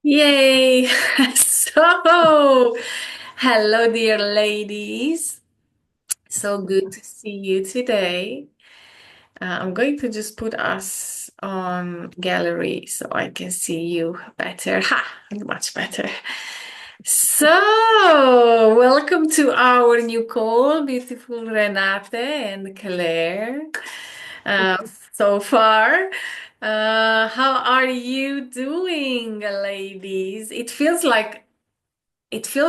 Yay! So, hello, dear ladies. So good to see you today. I'm going to just put us on gallery so I can see you better. Ha! Much better. So, welcome to our new call, beautiful Renate and Claire. Uh, so far, how are you doing, ladies? It feels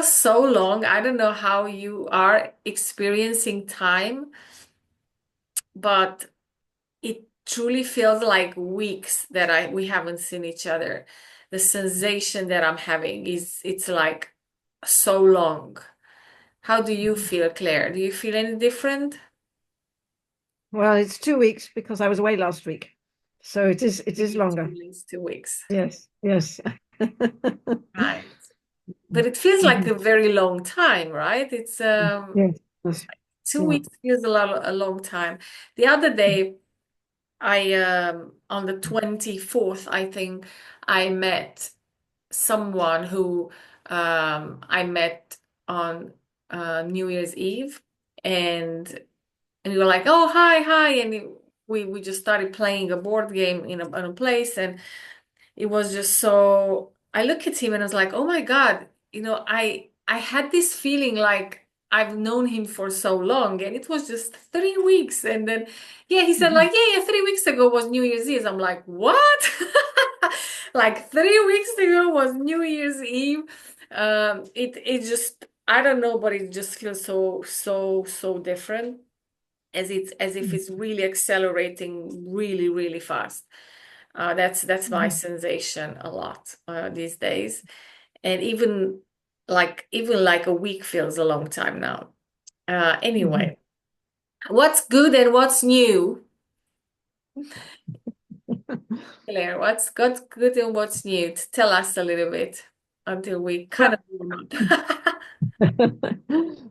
so long. I don't know how you are experiencing time, but it truly feels like weeks that we haven't seen each other. The sensation that I'm having is it's like so long. How do you feel, Claire? Do you feel any different? Well, it's 2 weeks because I was away last week. So it is Maybe longer. 2 weeks, 2 weeks. Yes, yes. Right. But it feels like Mhm. a very long time, right? It's Yes, yes. two Yeah. weeks feels a long time. The other day, I on the 24th, I think I met someone who I met on New Year's Eve, and we were like, "Oh, hi, hi," and we just started playing a board game in a place, and it was just so. I look at him and I was like, "Oh my God, I had this feeling like I've known him for so long, and it was just 3 weeks." And then, yeah, he said Mhm. like, "Yeah, yeah, 3 weeks ago was New Year's Eve." I'm like, "What?" Like 3 weeks ago was New Year's Eve. It just I don't know, but it just feels so different as if it's really accelerating really fast. That's my Mhm. sensation a lot these days, and even like a week feels a long time now. Mhm. Anyway, what's good and what's new, Claire? What's good and what's new? Tell us a little bit until we kind Well, of warm up.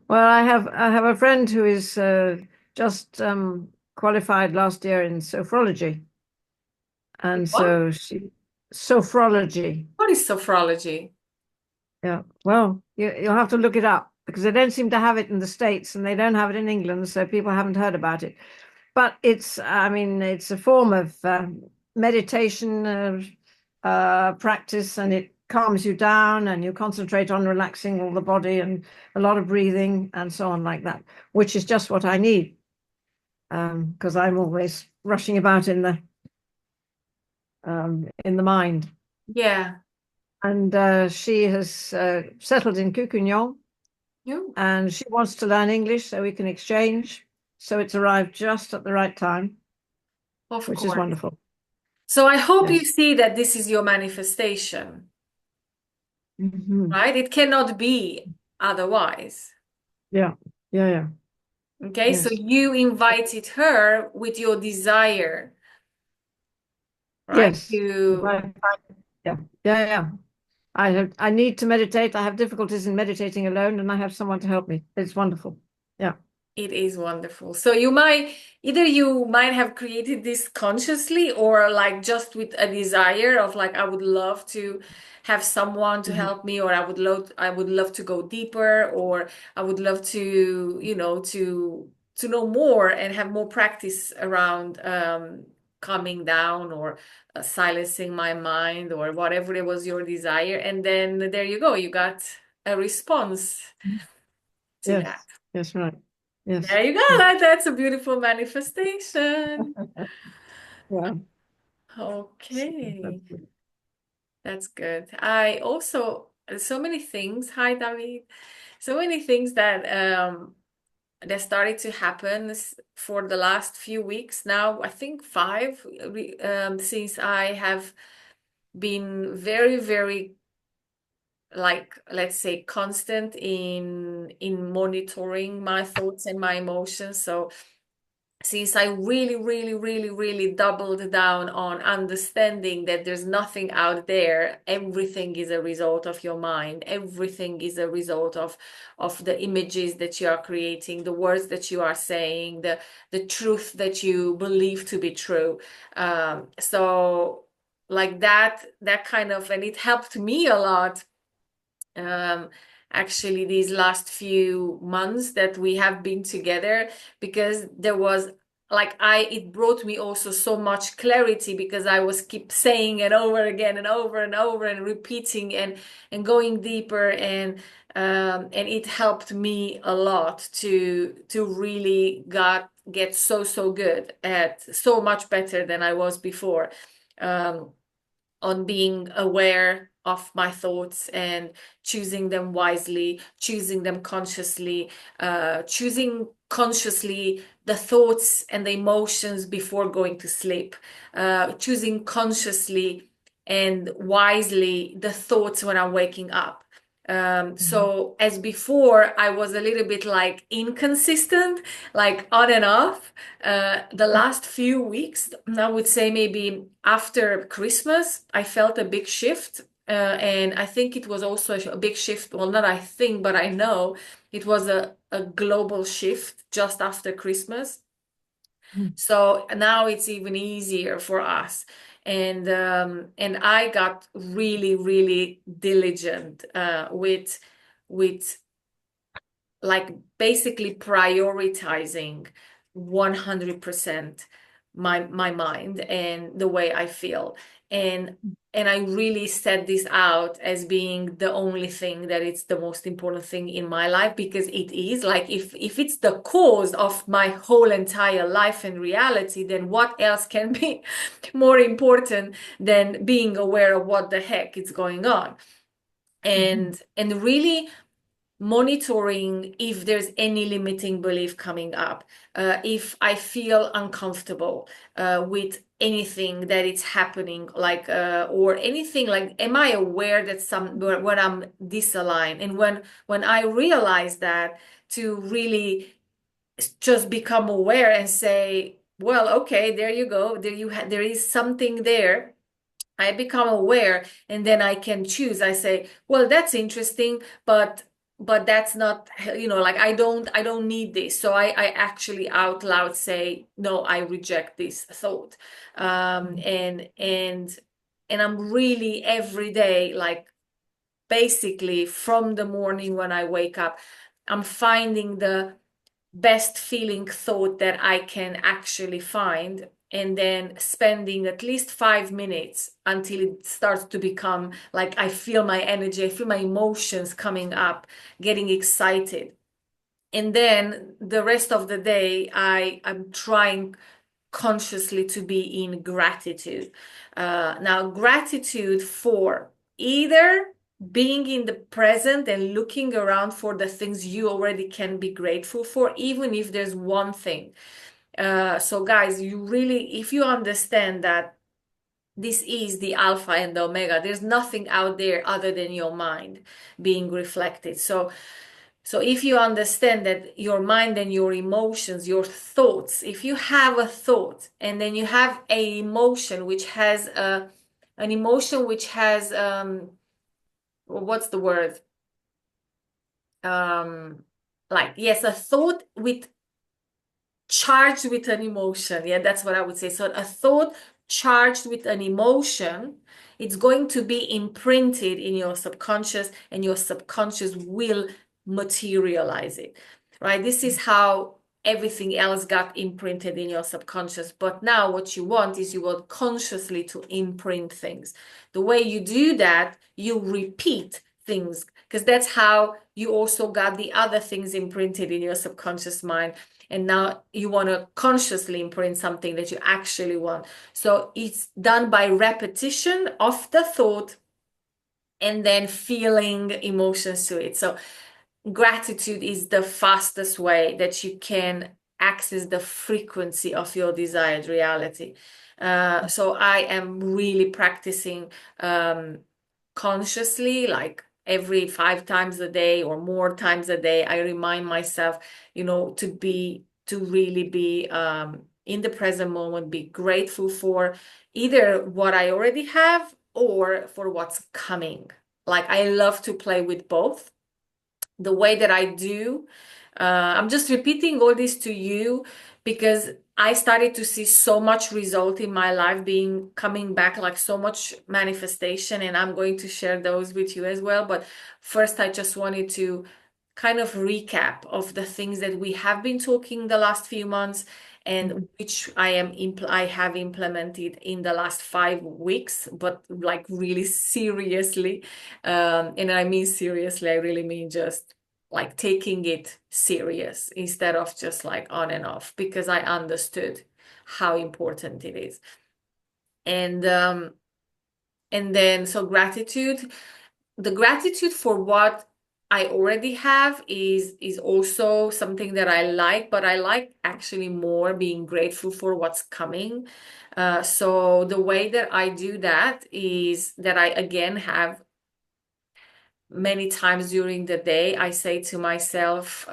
well, I have a friend who is just qualified last year in sophrology, and What? so she sophrology. What is sophrology? Yeah. Well, you'll have to look it up because they don't seem to have it in the States and they don't have it in England, so people haven't heard about it. But I mean, it's a form of meditation practice, and it calms you down, and you concentrate on relaxing all the body and a lot of breathing and so on like that, which is just what I need because I'm always rushing about in the mind. Yeah. And she has settled in Cucugnon, You? and she wants to learn English so we can exchange. So it's arrived just at the right time, Of which is course. wonderful. So I hope you Yes. see that this is your manifestation, Mhm. right? It cannot be otherwise. Yeah. Yeah. Yeah. Okay, so Yes. you invited her with your desire, right? Yes. To Yeah. Yeah. Yeah. I need to meditate. I have difficulties in meditating alone, and I have someone to help me. It's wonderful. Yeah. It is wonderful. So you might have created this consciously or like just with a desire of like I would love to have someone to Mhm. help me, or I would love to go deeper, or I would love to, to know more and have more practice around calming down or silencing my mind or whatever it was your desire. And then there you go, you got a response to Yes. that. Yes. Right. Yes. There you go. Yeah. That's a beautiful manifestation. Yeah. Okay, that's good. I also so many things. Hi, David. So many things that started to happen for the last few weeks now. I think five since I have been very like let's say constant in monitoring my thoughts and my emotions. So since I really doubled down on understanding that there's nothing out there, everything is a result of your mind. Everything is a result of the images that you are creating, the words that you are saying, the truth that you believe to be true. So like that kind of, and it helped me a lot, um, actually, these last few months that we have been together, because there was like it brought me also so much clarity, because I was keep saying it over again and over and over and repeating and going deeper, and it helped me a lot to really get so good at, so much better than I was before. Um, on being aware of my thoughts and choosing them wisely, choosing them consciously, choosing consciously the thoughts and the emotions before going to sleep, choosing consciously and wisely the thoughts when I'm waking up. So as before, I was a little bit like inconsistent, like on and off. The last few weeks, I would say maybe after Christmas, I felt a big shift. And I think it was also a big shift. Well, not I think, but I know it was a global shift just after Christmas. So now it's even easier for us. And I got really, really diligent with like basically prioritizing 100% my mind and the way I feel. And and I really set this out as being the only thing that it's the most important thing in my life, because it is like, if it's the cause of my whole entire life and reality, then what else can be more important than being aware of what the heck is going on? And really monitoring if there's any limiting belief coming up, if I feel uncomfortable with anything that it's happening, like or anything, like am I aware that when I'm disaligned, and when I realize that, to really just become aware and say, well, okay, there you go, there is something there. I become aware, and then I can choose. I say, well, that's interesting, but that's not, like I don't need this. So I actually out loud say, no, I reject this thought. And I'm really every day, like basically from the morning when I wake up, I'm finding the best feeling thought that I can actually find, and then spending at least 5 minutes until it starts to become like I feel my energy, I feel my emotions coming up, getting excited. And then the rest of the day, I'm trying consciously to be in gratitude. Now, gratitude for either being in the present and looking around for the things you already can be grateful for, even if there's one thing. So, guys, you really, if you understand that this is the alpha and the omega, there's nothing out there other than your mind being reflected. So if you understand that your mind and your emotions, your thoughts, if you have a thought and then you have a emotion which has an emotion which has what's the word? Um like, yes, a thought with charged with an emotion. Yeah, that's what I would say. So a thought charged with an emotion, it's going to be imprinted in your subconscious, and your subconscious will materialize it. Right? This is how everything else got imprinted in your subconscious. But now what you want is you want consciously to imprint things. The way you do that, you repeat things, because that's how you also got the other things imprinted in your subconscious mind, and now you want to consciously imprint something that you actually want. So it's done by repetition of the thought and then feeling emotions to it. So gratitude is the fastest way that you can access the frequency of your desired reality. So I am really practicing consciously, like every 5 times a day or more times a day. I remind myself, to really be in the present moment, be grateful for either what I already have or for what's coming. Like I love to play with both. The way that I do I'm just repeating all this to you because I started to see so much result in my life being coming back, like so much manifestation, and I'm going to share those with you as well. But first, I just wanted to kind of recap of the things that we have been talking the last few months and which I have implemented in the last 5 weeks, but like really seriously. And I mean seriously, I really mean just like taking it serious instead of just like on and off because I understood how important it is. And then so gratitude, the gratitude for what I already have is also something that I like, but I like actually more being grateful for what's coming. So the way that I do that is that I again have many times during the day, I say to myself,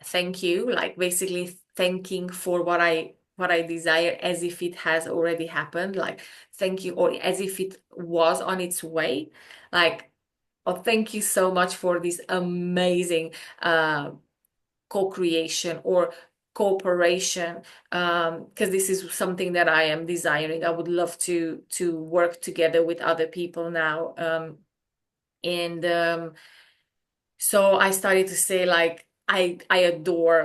thank you, like basically thanking for what I desire as if it has already happened, like thank you, or as if it was on its way. Like, oh, thank you so much for this amazing co-creation or cooperation, because this is something that I am desiring. I would love to work together with other people now. And so I started to say like I adore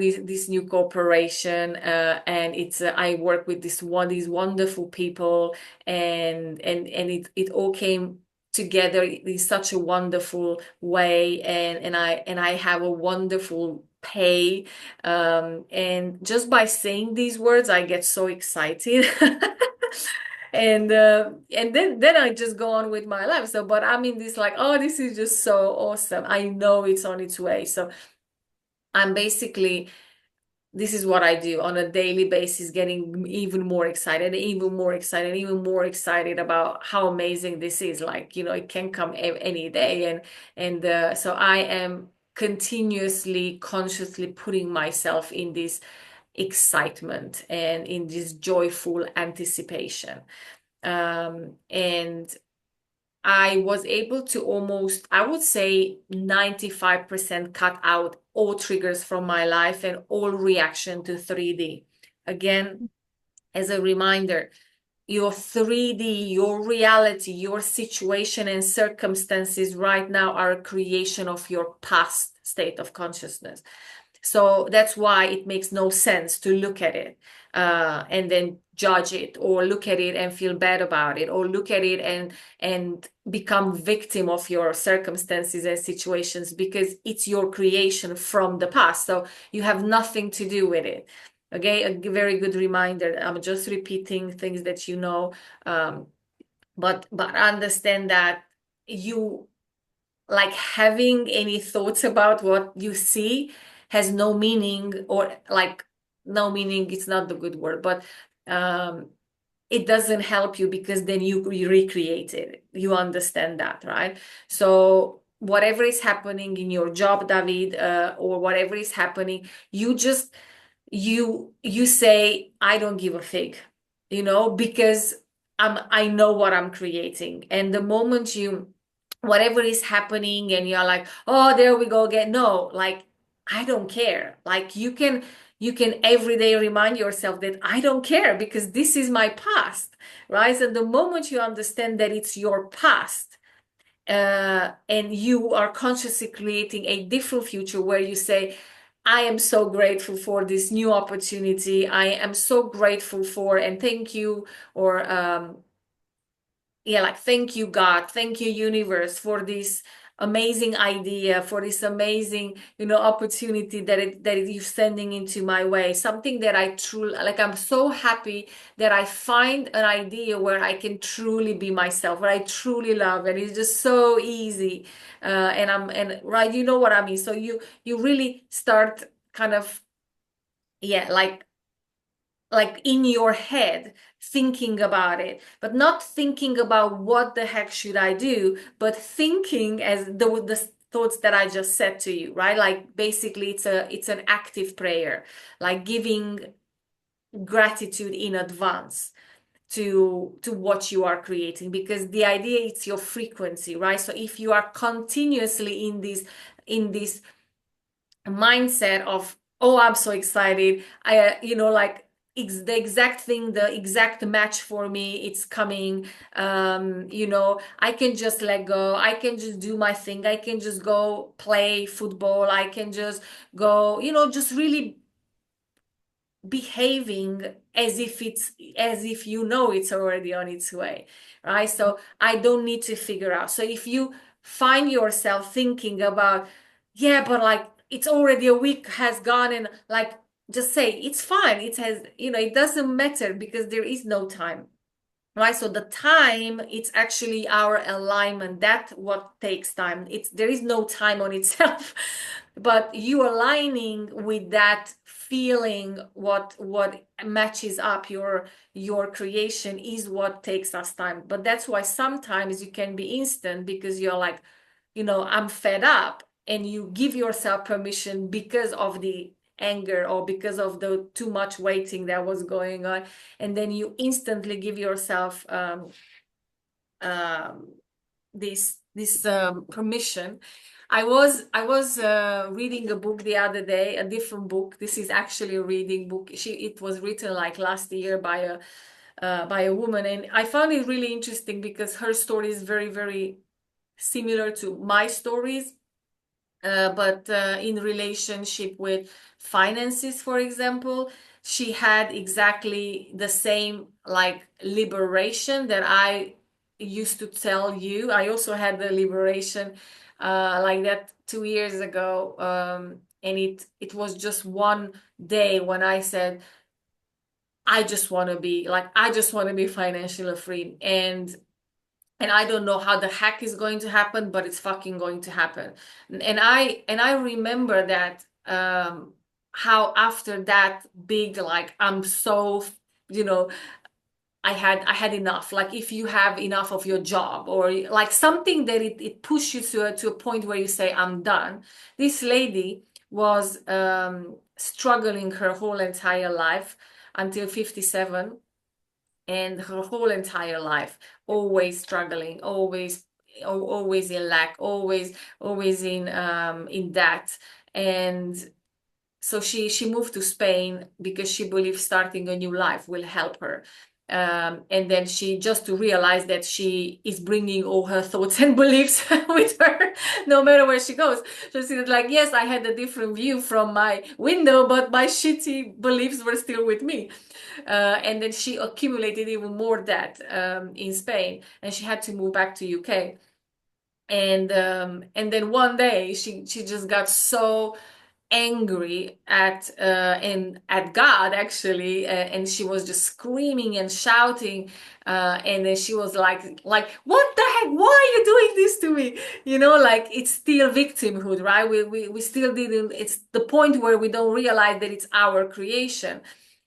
this new corporation, and it's I work with these wonderful people, and it all came together in such a wonderful way, and I have a wonderful pay, and just by saying these words I get so excited. And then I just go on with my life. So, but I'm in this like, oh, this is just so awesome. I know it's on its way. So I'm basically, this is what I do on a daily basis, getting even more excited, even more excited, even more excited about how amazing this is. Like, it can come any day. And so I am continuously, consciously putting myself in this excitement and in this joyful anticipation. And I was able to almost, I would say, 95% cut out all triggers from my life and all reaction to 3D. Again, as a reminder, your 3D, your reality, your situation and circumstances right now are a creation of your past state of consciousness. So that's why it makes no sense to look at it and then judge it, or look at it and feel bad about it, or look at it and become victim of your circumstances and situations, because it's your creation from the past. So you have nothing to do with it. Okay, a very good reminder. I'm just repeating things that you know, but understand that you like having any thoughts about what you see has no meaning, or like no meaning, it's not the good word, but um it doesn't help you, because then you recreate it. You understand that, right? So whatever is happening in your job, David, or whatever is happening, you just you say, I don't give a fig, because I know what I'm creating. And the moment you whatever is happening and you're like, oh, there we go again, no, like I don't care. Like you can every day remind yourself that I don't care, because this is my past, right? And the moment you understand that it's your past, and you are consciously creating a different future where you say, I am so grateful for this new opportunity. I am so grateful for, and thank you, or yeah, like thank you, God, thank you, universe, for this amazing idea, for this amazing, opportunity that you're sending into my way. Something that I truly like. I'm so happy that I find an idea where I can truly be myself, where I truly love, and it's just so easy. And right, you know what I mean. So you really start kind of, yeah, like in your head thinking about it, but not thinking about what the heck should I do, but thinking as the thoughts that I just said to you, right? Like basically it's an active prayer, like giving gratitude in advance. to what you are creating, because the idea is your frequency, right? So if you are continuously in this mindset of, oh, I'm so excited, like the exact thing, the exact match for me, it's coming, I can just let go, I can just do my thing, I can just go play football, I can just go, just really behaving as if it's already on its way, right? So I don't need to figure out. So if you find yourself thinking about, yeah, but like it's already a week has gone, and like, just say it's fine, it has, it doesn't matter, because there is no time, right? So the time, it's actually our alignment, that what takes time. There is no time on itself. But you aligning with that feeling, what matches up your creation, is what takes us time. But that's why sometimes you can be instant, because you're like, I'm fed up, and you give yourself permission because of the anger, or because of the too much waiting that was going on, and then you instantly give yourself um, this permission. I was reading a book the other day, a different book. This is actually a reading book. It was written like last year by a woman, and I found it really interesting because her story is very, very similar to my stories, but in relationship with finances, for example, she had exactly the same like liberation that I used to tell you. I also had the liberation like that 2 years ago, and it was just one day when I said, I just want to be financially free, and I don't know how the heck is going to happen, but it's fucking going to happen. And I remember that, how after that big, like, I'm so, you know I had enough. Like, if you have enough of your job, or like something that it pushes you to a point where you say, I'm done. This lady was struggling her whole entire life until 57, and her whole entire life always struggling, always in lack, always in debt. And so she moved to Spain because she believes starting a new life will help her. And then she just to realize that she is bringing all her thoughts and beliefs with her, no matter where she goes. So she's like, yes, I had a different view from my window, but my shitty beliefs were still with me. And then she accumulated even more debt in Spain, and she had to move back to UK. And then one day she just got so angry at God, actually, and she was just screaming and shouting, and then she was like, what the heck, why are you doing this to me? Like, it's still victimhood, right? We still didn't, it's the point where we don't realize that it's our creation.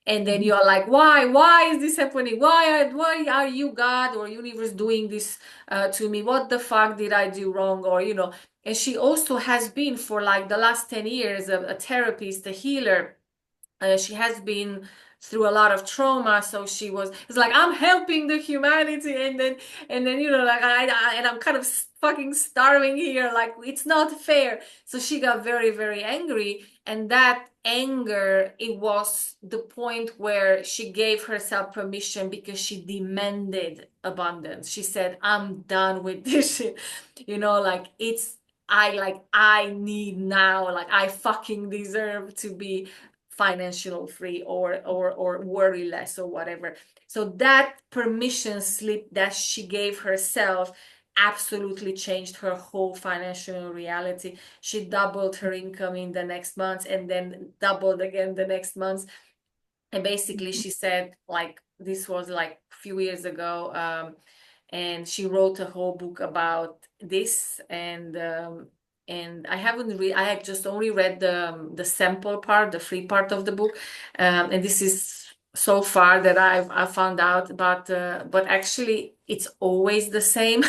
And then you're like, why is this happening? Why are you, God or universe, doing this to me? What the fuck did I do wrong? Or, and she also has been for like the last 10 years a therapist, a healer. She has been through a lot of trauma, so it's like, I'm helping the humanity, and then like, and I'm kind of fucking starving here, like, it's not fair. So she got very, very angry, and that anger, it was the point where she gave herself permission, because she demanded abundance. She said, I'm done with this shit, like, I need now, like, I fucking deserve to be financial free, or worry less, or whatever. So that permission slip that she gave herself absolutely changed her whole financial reality. She doubled her income in the next month, and then doubled again the next month. And basically she said, like, this was like a few years ago, and she wrote a whole book about this. And I had just only read the sample part, the free part of the book. And this is so far that I found out, but actually it's always the same.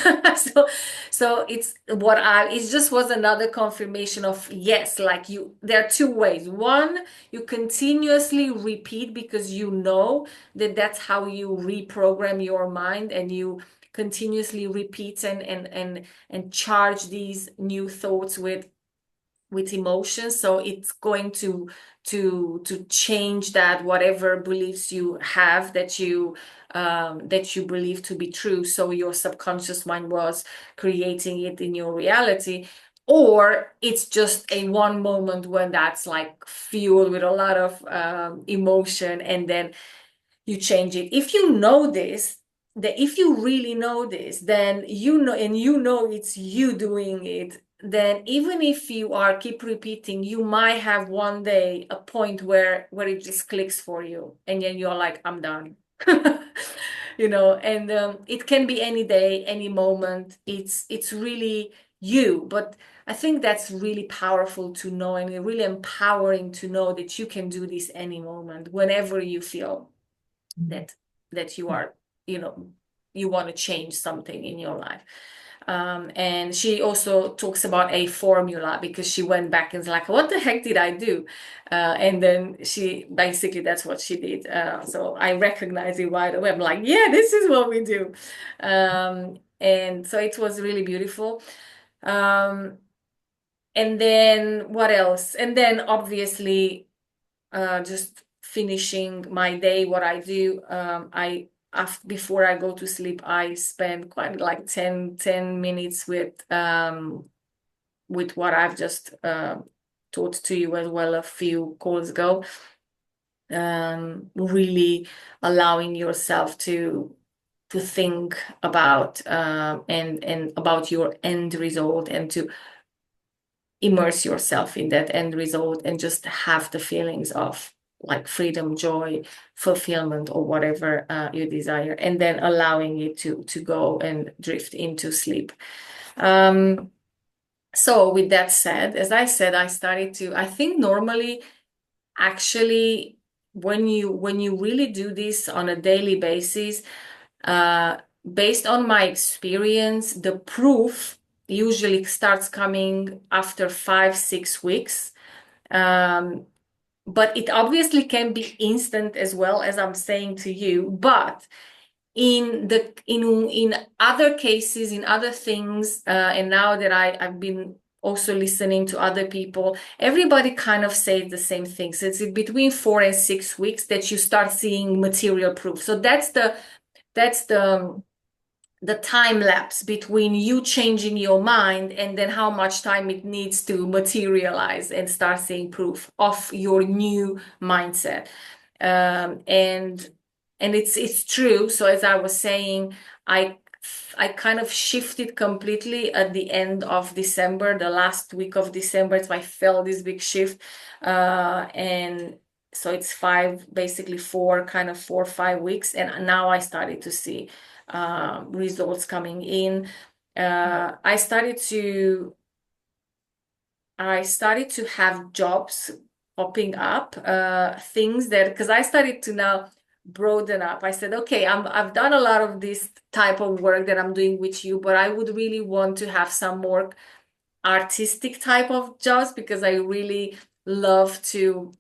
So it's what I it just was another confirmation of yes, like you there are two ways. One, you continuously repeat because you know that that's how you reprogram your mind, and you continuously repeat and charge these new thoughts with emotions, so it's going to change that whatever beliefs you have that you believe to be true, so your subconscious mind was creating it in your reality. Or it's just a one moment when that's like fueled with a lot of emotion, and then you change it. If you know this, that if you really know this, then you know, and you know it's you doing it, then even if you are keep repeating, you might have one day a point where it just clicks for you, and then you're like, I'm done. And it can be any day, any moment. It's really you. But I think that's really powerful to know, and really empowering to know that you can do this any moment, whenever you feel that you are, you know, you want to change something in your life. And she also talks about a formula, because she went back and was like, what the heck did I do? And then she basically, that's what she did. So I recognize it right away. I'm like, yeah, this is what we do. And so it was really beautiful. Um, and then what else? And then obviously, just finishing my day, what I do, I after, before I go to sleep, I spend quite like 10 minutes with what I've just taught to you as well a few calls ago. Really allowing yourself to think about and about your end result, and to immerse yourself in that end result, and just have the feelings of like freedom, joy, fulfillment, or whatever you desire, and then allowing it to go and drift into sleep. Um, so with that said, as I said, I think normally, actually, when you really do this on a daily basis, uh, based on my experience, the proof usually starts coming after 5, 6 weeks. Um, but it obviously can be instant as well, as I'm saying to you. But in other cases, in other things, and now that I've been also listening to other people, everybody kind of says the same thing. So it's between 4 and 6 weeks that you start seeing material proof. So that's the time lapse between you changing your mind, and then how much time it needs to materialize and start seeing proof of your new mindset. And it's true. So as I was saying, I I kind of shifted completely at the end of December, the last week of December. So I felt this big shift, and so it's basically kind of 4 or 5 weeks, and now I started to see results coming in. I started to have jobs popping up, things that, because I started to now broaden up. I said, okay, I've done a lot of this type of work that I'm doing with you, but I would really want to have some more artistic type of jobs, because I really love to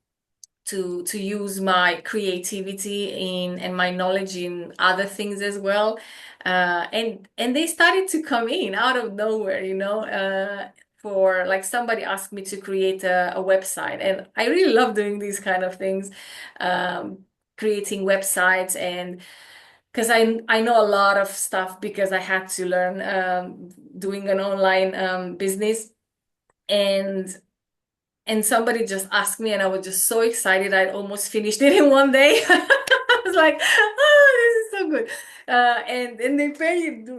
use my creativity in and my knowledge in other things as well. And they started to come in out of nowhere, for like somebody asked me to create a website, and I really love doing these kind of things, um, creating websites. And because I know a lot of stuff, because I had to learn doing an online business. And somebody just asked me, and I was just so excited. I'd almost finished it in one day. I was like, oh, this is so good. And they paid,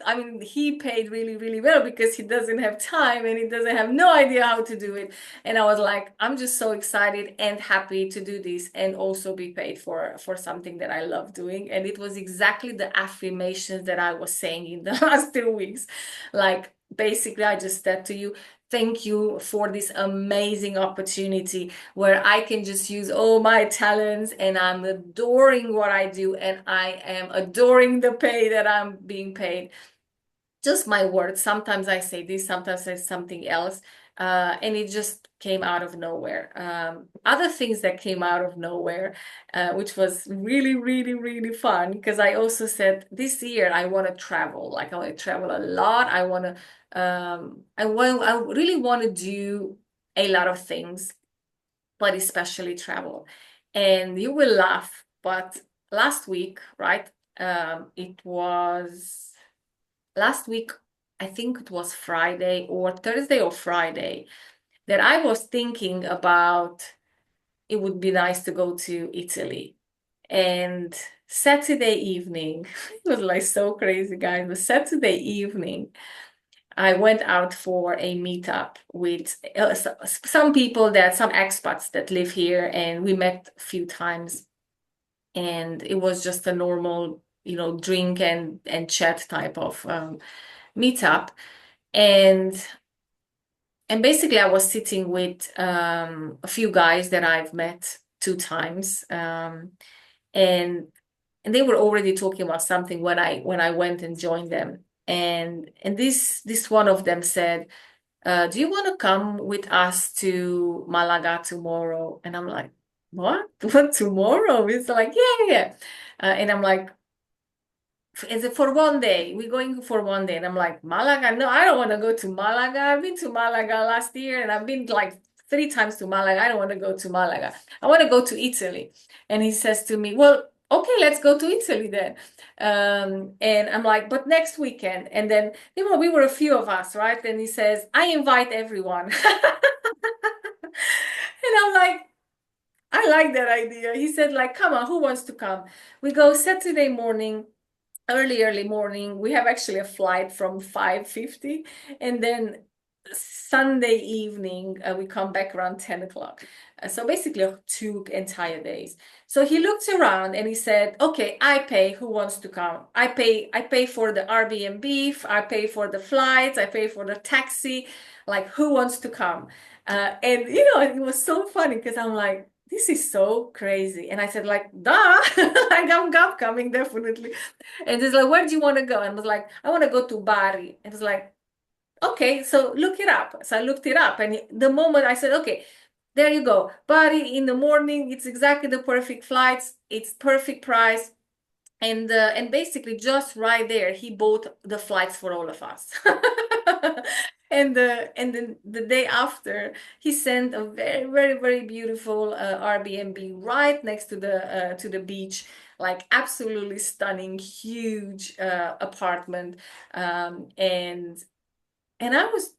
I mean, he paid really, really well, because he doesn't have time and he doesn't have no idea how to do it. And I was like, I'm just so excited and happy to do this, and also be paid for something that I love doing. And it was exactly the affirmations that I was saying in the last 2 weeks. Like, basically, I just said to you, thank you for this amazing opportunity where I can just use all my talents, and I'm adoring what I do, and I am adoring the pay that I'm being paid. Just my words. Sometimes I say this, sometimes I say something else. And it just came out of nowhere. Other things that came out of nowhere, which was really, really, really fun, because I also said this year I want to travel. Like I want to travel a lot. I really want to do a lot of things, but especially travel. And you will laugh, but last week, right? It was last week, I think it was Friday or Thursday or Friday, that I was thinking about it would be nice to go to Italy. And Saturday evening, it was like so crazy, guys. But Saturday evening, I went out for a meetup with some people some expats that live here, and we met a few times. And it was just a normal, drink and chat type of meetup. And basically I was sitting with a few guys that I've met two times, and they were already talking about something when I went and joined them. And this one of them said, do you want to come with us to Malaga tomorrow? And I'm like, what? What tomorrow? It's like, yeah, yeah. And I'm like, is it for one day? We're going for one day. And I'm like, Malaga? No, I don't want to go to Malaga. I've been to Malaga last year, and I've been like 3 times to Malaga. I don't want to go to Malaga. I want to go to Italy. And he says to me, well, okay, let's go to Italy then. And I'm like, but next weekend. And then, we were a few of us, right? And he says, I invite everyone. And I'm like, I like that idea. He said, like, come on, who wants to come? We go Saturday morning, early morning. We have actually a flight from 5:50, and then Sunday evening we come back around 10 o'clock. So basically 2 entire days. So he looked around and he said, okay, I pay. Who wants to come? I pay for the Airbnb, I pay for the flights, I pay for the taxi. Like, who wants to come? And it was so funny because I'm like, this is so crazy. And I said, like, duh, like I'm coming definitely. And he's like, where do you want to go? And I was like, I want to go to Bari. And it's like, okay, so look it up. So I looked it up. And the moment I said, okay, there you go. Bari in the morning, it's exactly the perfect flights. It's perfect price. And basically just right there, he bought the flights for all of us. And then the day after, he sent a very, very, very beautiful Airbnb right next to the beach, like absolutely stunning, huge apartment. And I was,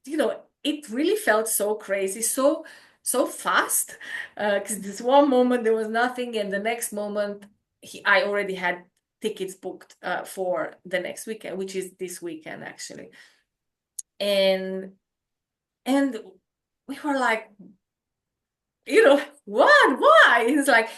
it really felt so crazy, so fast. Because this one moment there was nothing, and the next moment I already had tickets booked for the next weekend, which is this weekend actually. And and we were like, what? Why? He's like,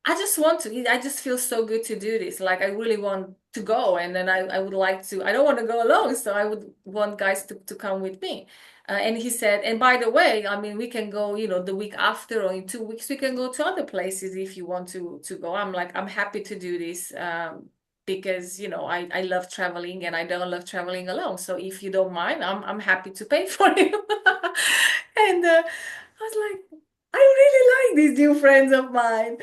I just feel so good to do this. Like, I really want to go. And then I would like to, I don't want to go alone. So I would want guys to come with me. And he said, and by the way, I mean, we can go, the week after, or in 2 weeks, we can go to other places if you want to go. I'm like, I'm happy to do this. Because I love traveling, and I don't love traveling alone. So if you don't mind, I'm happy to pay for you. And I was like, I really like these new friends of mine.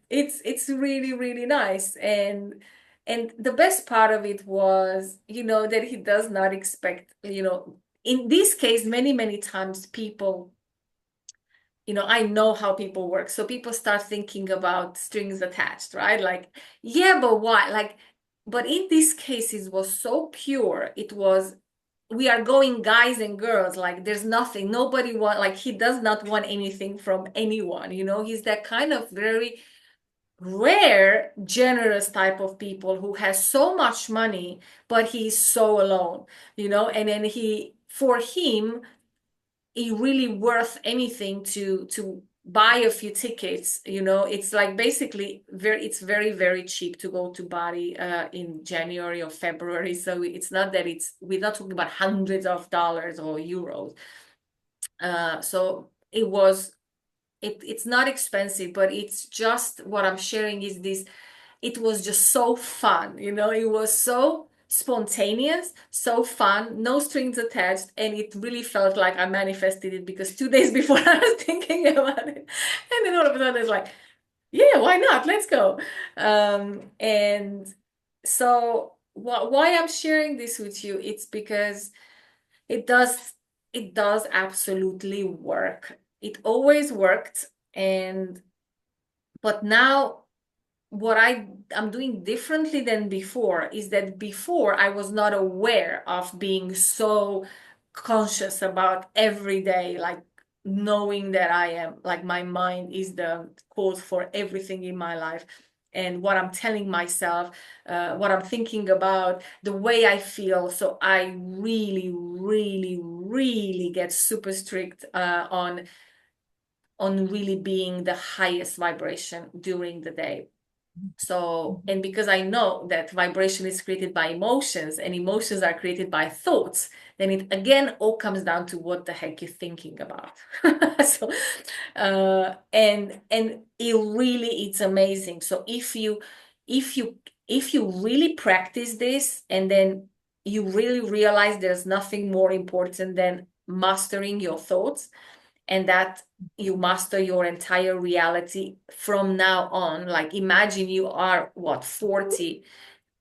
It's really, really nice. And the best part of it was, that he does not expect, in this case, many, many times people, I know how people work. So people start thinking about strings attached, right? Like, yeah, but why? Like, but in this case, it was so pure. It was, we are going guys and girls, like there's nothing, nobody want, like he does not want anything from anyone. He's that kind of very rare, generous type of people who has so much money, but he's so alone, and then for him, it really worth anything to buy a few tickets, it's like basically it's very, very cheap to go to Bali in January or February. So it's not that we're not talking about hundreds of dollars or euros. So it's not expensive, but it's just what I'm sharing is this. It was just so fun, it was so spontaneous, so fun, no strings attached, and it really felt like I manifested it because 2 days before I was thinking about it, and then all of a sudden it's like, yeah, why not? Let's go. And so why I'm sharing this with you, it's because it does it does absolutely work. It always worked, and but now what I'm doing differently than before is that before I was not aware of being so conscious about every day, like knowing that I am like my mind is the cause for everything in my life. And what I'm telling myself, what I'm thinking about, the way I feel. So I really, really, really get super strict on really being the highest vibration during the day. So, and because I know that vibration is created by emotions and emotions are created by thoughts, then it again all comes down to what the heck you're thinking about. So, and it really, it's amazing. So if you, if you really practice this and then you really realize there's nothing more important than mastering your thoughts, and that you master your entire reality from now on. Like imagine you are what, 40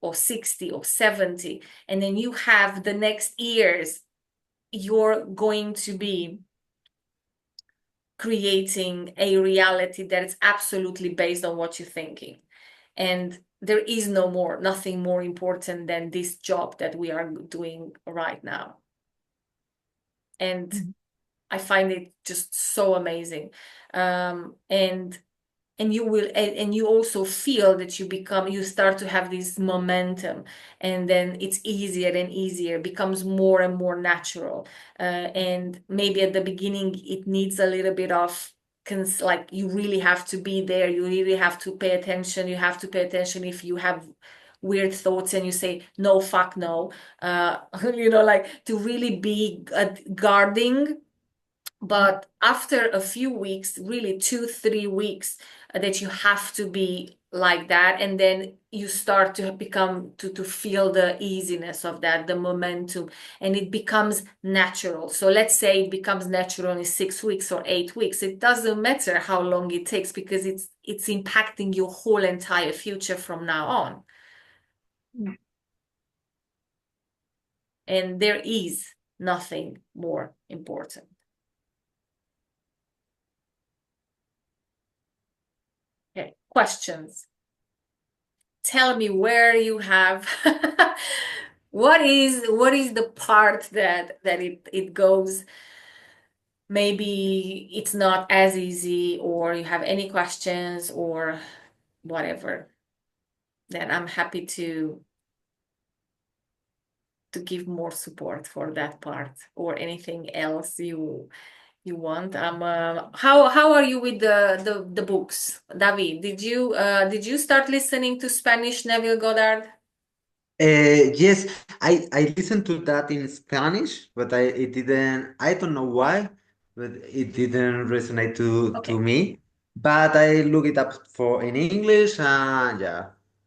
or 60 or 70, and then you have the next years, you're going to be creating a reality that is absolutely based on what you're thinking. And there is nothing more important than this job that we are doing right now. And I find it just so amazing. And you will, and you also feel that you start to have this momentum, and then it's easier and easier, becomes more and more natural. And maybe at the beginning it needs a little bit of like you really have to be there, you really have to pay attention, you have to pay attention if you have weird thoughts and you say no, fuck no, like to really be guarding. But after a few weeks, really 2, 3 weeks, that you have to be like that, and then you start to become to feel the easiness of that, the momentum, and it becomes natural. So let's say it becomes natural in 6 weeks or 8 weeks. It doesn't matter how long it takes because it's impacting your whole entire future from now on. Yeah. And there is nothing more important. Okay, questions. Tell me where you have what is the part that it goes, maybe it's not as easy, or you have any questions or whatever, then I'm happy to give more support for that part, or anything else you want. How are you with the books, David? Did you start listening to Spanish Neville Goddard? Yes, I listened to that in Spanish, but I don't know why, but it didn't resonate to Okay. me. But I look it up for in English, and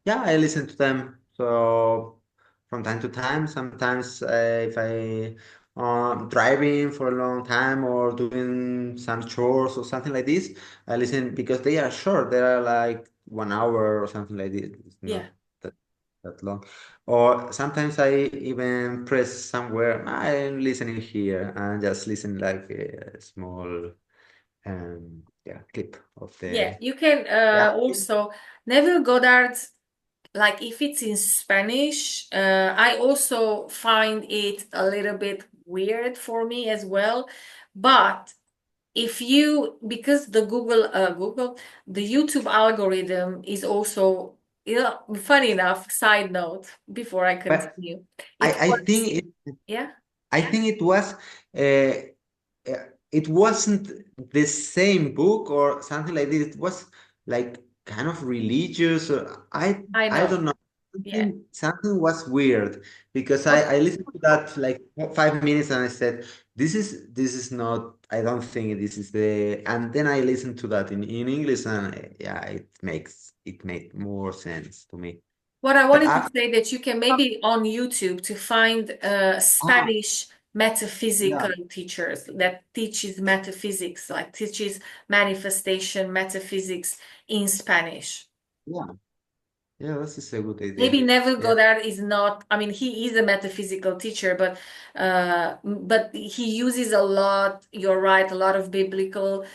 yeah, I listen to them. So from time to time, sometimes if I driving for a long time or doing some chores or something like this, I listen because they are short. They are like 1 hour or something like this. It's not Yeah. that that long. Or sometimes I even press somewhere, I'm listening here and just listen like a small clip of Yeah, the you can yeah. also Neville Goddard, like if it's in Spanish, I also find it a little bit weird for me as well. But if you, because the the YouTube algorithm is also, funny enough, side note, before I But continue, I, it I works. think Yeah. I think it was uh, it wasn't the same book or something like this. It was like kind of religious. Or I I know. don't know. Yeah. Something was weird because Okay. I listened to that like 5 minutes and I said, this is not, I don't think this is the, and then I listened to that in English and yeah, it made more sense to me. What I But wanted to after, say that you can maybe on YouTube to find ah, Spanish metaphysical yeah, teachers that teaches metaphysics, like teaches manifestation metaphysics in Spanish. yeah, yeah, this is a good idea. Maybe Neville Yeah. Goddard is not, I mean, he is a metaphysical teacher, but he uses a lot, you're right, a lot of biblical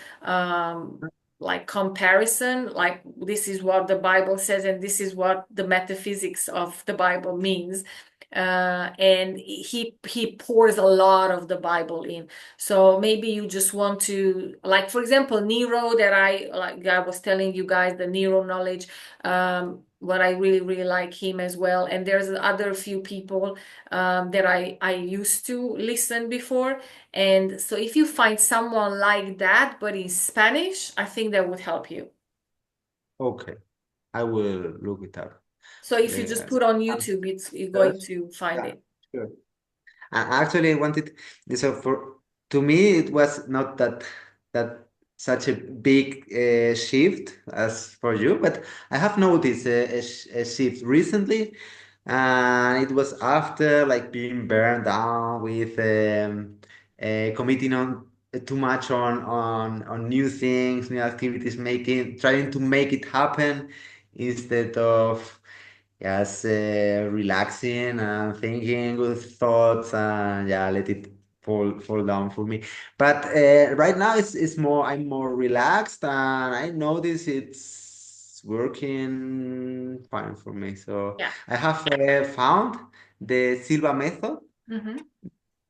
like comparison, like this is what the Bible says, and this is what the metaphysics of the Bible means. And he pours a lot of the Bible in. So maybe you just want to, like, for example, Nero, that I was telling you guys, the Nero knowledge, what I really, really like him as well. And there's other few people that I used to listen before. And so if you find someone like that, but in Spanish, I think that would help you. Okay, I will look it up. So if you just The put on um, YouTube, you're going search. to find Yeah, it. sure. Actually, I wanted, so for, to me it was not that such a big shift as for you, but I have noticed a shift recently, and it was after like being burned down with committing on too much on new things, new activities, making trying to make it happen instead of just relaxing and thinking good thoughts and yeah, let it fall down for me. But right now it's more, I'm more relaxed and I notice it's working fine for me. So Yeah. I have found the Silva method. Hmm.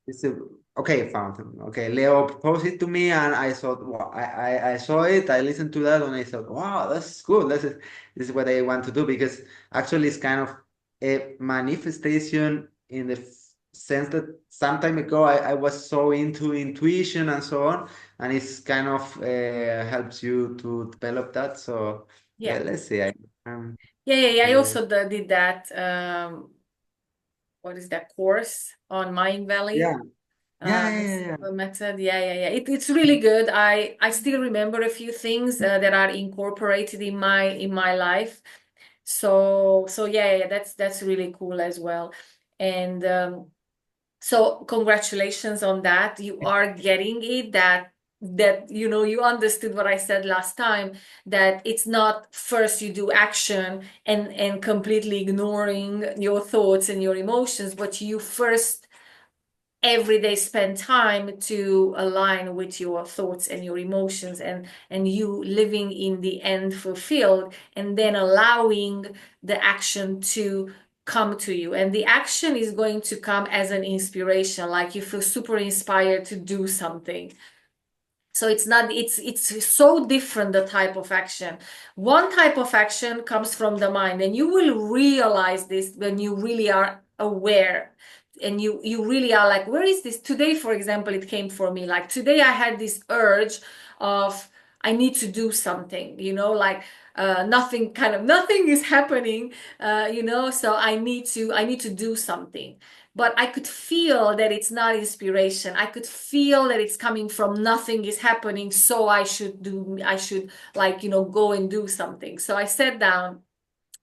It's a, okay, found him. Okay, Leo proposed it to me, and I thought, wow, I saw it, I listened to that, and I thought, wow, that's good. This is what I want to do because actually it's kind of a manifestation in the sense that some time ago I was so into intuition and so on, and it's kind of helps you to develop that. So Yeah. let's see. Um, Yeah. I uh, also did that. What is that course on Mind Valley? yeah, yeah, The yeah, yeah. Silva method. Yeah. It's really good. I still remember a few things that are incorporated in my life. So yeah. That's really cool as well. And so congratulations on that. You are getting it, that you understood what I said last time, that it's not first you do action and completely ignoring your thoughts and your emotions, but you first every day spend time to align with your thoughts and your emotions, and you living in the end fulfilled, and then allowing the action to come to you, and the action is going to come as an inspiration, like you feel super inspired to do something. So it's not, it's so different, the type of action. One type of action comes from the mind, and you will realize this when you really are aware, and you really are like, where is this today? For example, it came for me like today I had this urge of I need to do something, like nothing is happening, so I need to do something, but I could feel that it's not inspiration. I could feel that it's coming from nothing is happening. So I should like, go and do something. So I sat down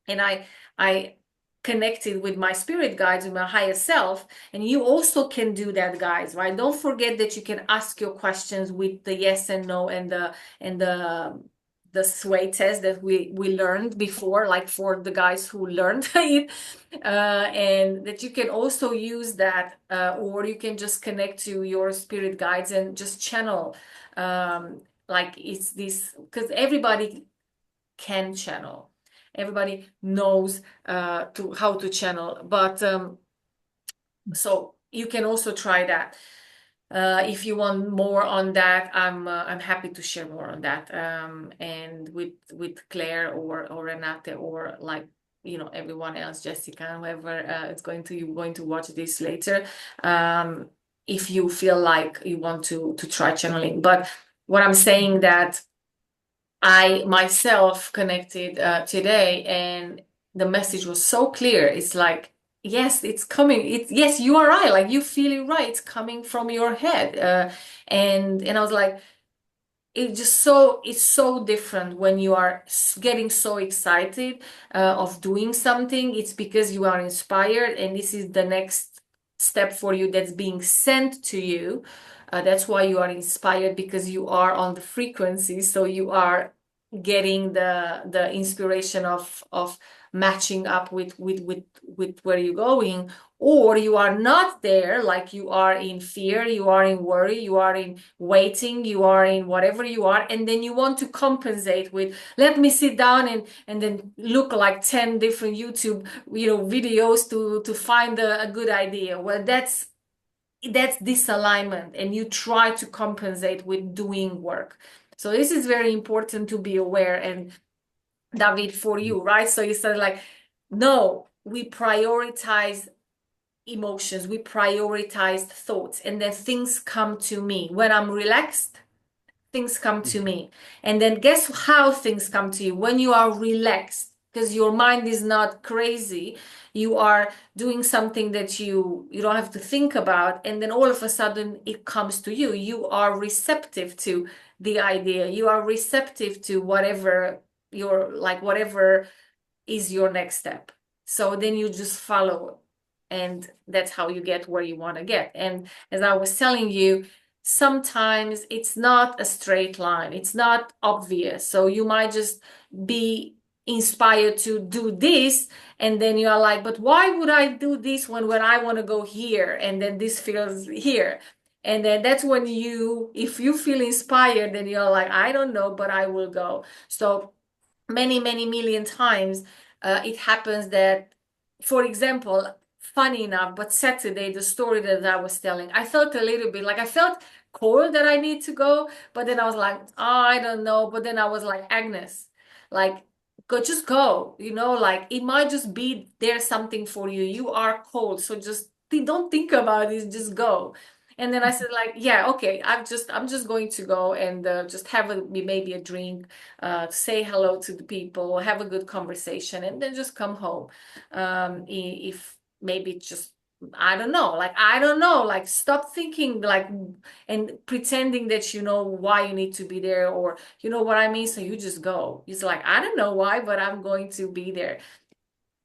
and I connected with my spirit guides, with my higher self. And you also can do that, guys, right? Don't forget that you can ask your questions with the yes and no and the sway test that we learned before, like for the guys who learned it, and that you can also use that, or you can just connect to your spirit guides and just channel. Like it's this, because everybody can channel. Everybody knows to how to channel, but so you can also try that. If you want more on that, I'm happy to share more on that. And with Claire or Renate, or like everyone else, Jessica, whoever it's going to, you're going to watch this later. Um, if you feel like you want to try channeling. But what I'm saying that I myself connected today, and the message was so clear. It's like, yes, it's coming. It's yes, you are right. Like you feel it right. It's coming from your head. And I was like, it's so different when you are getting so excited of doing something. It's because you are inspired, and this is the next step for you that's being sent to you. That's why you are inspired, because you are on the frequency, so you are getting the inspiration of matching up with where you're going. Or you are not there, like you are in fear, you are in worry, you are in waiting, you are in whatever you are, and then you want to compensate with, let me sit down and then look like 10 different YouTube, videos to find a good idea. Well, that's disalignment, and you try to compensate with doing work. So this is very important to be aware. And David, for you, right? So you said like, no, we prioritize emotions, we prioritize thoughts, and then things come to me. When I'm relaxed, things come to me. And then guess how things come to you? When you are relaxed, because your mind is not crazy, you are doing something that you don't have to think about, and then all of a sudden it comes to you. You are receptive to the idea, you are receptive to whatever whatever is your next step. So then you just follow, and that's how you get where you want to get. And as I was telling you, sometimes it's not a straight line, it's not obvious. So you might just be inspired to do this, and then you are like, but why would I do this when I want to go here, and then this feels here. And then that's when if you feel inspired, then you're like, I don't know, but I will go. So many, many million times it happens that, for example, funny enough, but Saturday, the story that I was telling, I felt a little bit like I felt cold that I need to go, but then I was like, oh, I don't know. But then I was like, Agnes, like, go, just go, like it might just be there's something for you. You are cold, so just don't think about it, just go. And then I said like, yeah, okay, I'm just going to go and just have maybe a drink, say hello to the people, have a good conversation, and then just come home. If maybe it's just, I don't know, like stop thinking like and pretending that you know why you need to be there, or you know what I mean. So you just go. It's like, I don't know why, but I'm going to be there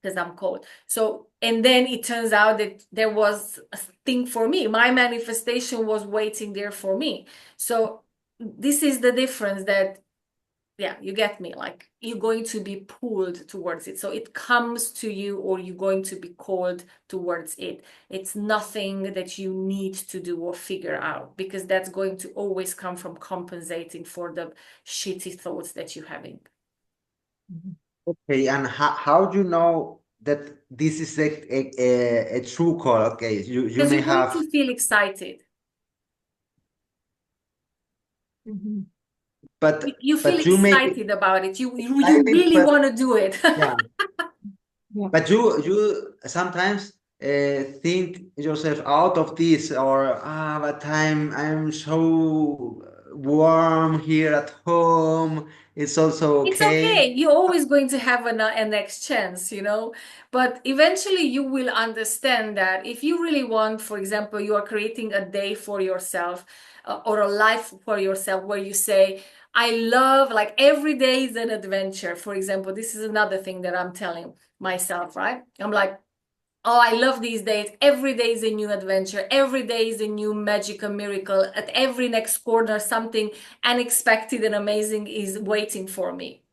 because I'm cold. So, and then it turns out that there was a thing for me. My manifestation was waiting there for me. So this is the difference that, yeah, you get me. Like you're going to be pulled towards it. So it comes to you, or you're going to be called towards it. It's nothing that you need to do or figure out, because that's going to always come from compensating for the shitty thoughts that you're having. Okay, and how do you know that this is a true call? Okay, you Because may you're going have, to feel excited. Mhm. but You feel but you may be excited about it. You excited, really but want to do it. yeah, Yeah. but you sometimes think yourself out of this, or but I'm so warm here at home. It's also It's okay. okay. You're always going to have a next chance, But eventually you will understand that if you really want, for example, you are creating a day for yourself, or a life for yourself where you say, I love, like every day is an adventure. For example, this is another thing that I'm telling myself, right? I'm like, oh, I love these days. Every day is a new adventure. Every day is a new magic, a miracle. At every next corner, something unexpected and amazing is waiting for me.